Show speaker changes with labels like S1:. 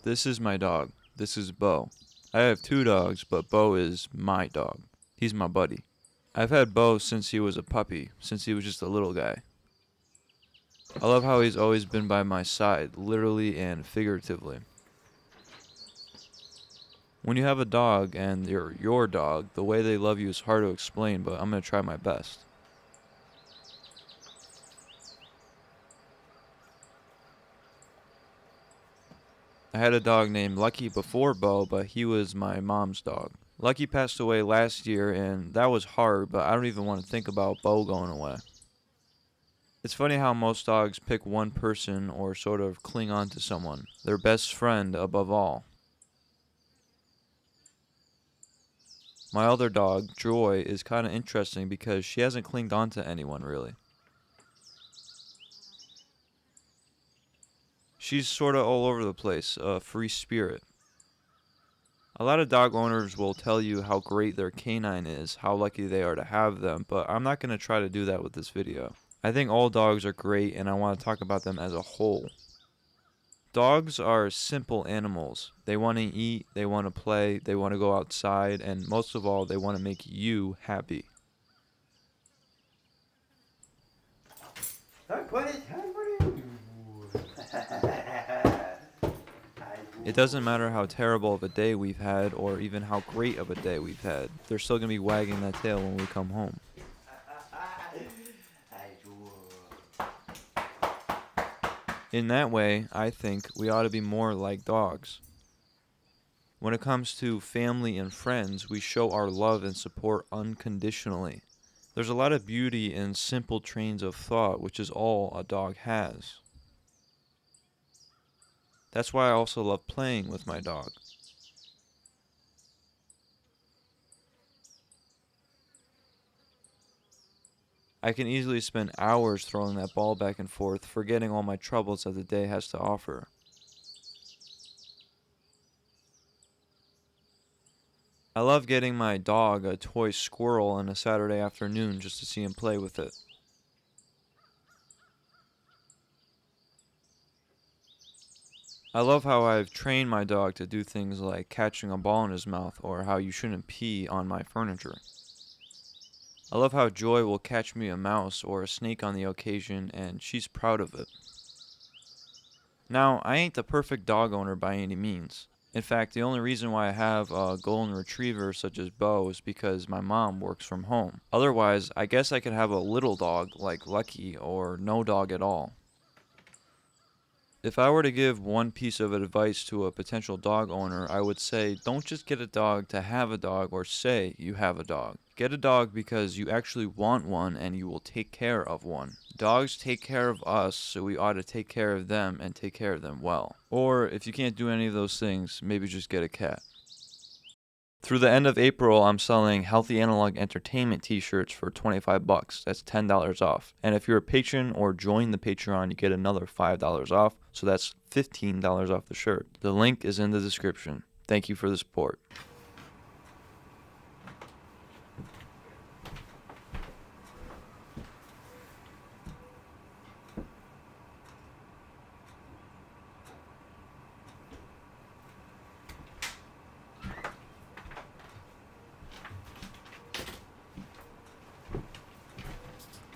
S1: This is my dog. This is Bo. I have two dogs, but Bo is my dog. He's my buddy. I've had Bo since he was a puppy, since he was just a little guy. I love how he's always been by my side, literally and figuratively. When you have a dog and they're your dog, the way they love you is hard to explain, but I'm going to try my best. I had a dog named Lucky before Bo, but he was my mom's dog. Lucky passed away last year, and that was hard, but I don't even want to think about Bo going away. It's funny how most dogs pick one person or sort of cling on to someone, their best friend above all. My other dog, Joy, is kind of interesting because she hasn't clinged on to anyone really. She's sort of all over the place, a free spirit. A lot of dog owners will tell you how great their canine is, how lucky they are to have them, but I'm not going to try to do that with this video. I think all dogs are great and I want to talk about them as a whole. Dogs are simple animals. They want to eat, they want to play, they want to go outside, and most of all, they want to make you happy. It doesn't matter how terrible of a day we've had or even how great of a day we've had. They're still going to be wagging that tail when we come home. In that way, I think we ought to be more like dogs. When it comes to family and friends, we show our love and support unconditionally. There's a lot of beauty in simple trains of thought, which is all a dog has. That's why I also love playing with my dog. I can easily spend hours throwing that ball back and forth, forgetting all my troubles that the day has to offer. I love getting my dog a toy squirrel on a Saturday afternoon just to see him play with it. I love how I've trained my dog to do things like catching a ball in his mouth or how you shouldn't pee on my furniture. I love how Joy will catch me a mouse or a snake on the occasion and she's proud of it. Now, I ain't the perfect dog owner by any means. In fact, the only reason why I have a golden retriever such as Bo is because my mom works from home. Otherwise, I guess I could have a little dog like Lucky or no dog at all. If I were to give one piece of advice to a potential dog owner, I would say don't just get a dog to have a dog or say you have a dog. Get a dog because you actually want one and you will take care of one. Dogs take care of us, so we ought to take care of them and take care of them well. Or if you can't do any of those things, maybe just get a cat. Through the end of April, I'm selling Healthy Analog Entertainment t-shirts for $25. That's $10 off. And if you're a patron or join the Patreon, you get another $5 off. So that's $15 off the shirt. The link is in the description. Thank you for the support.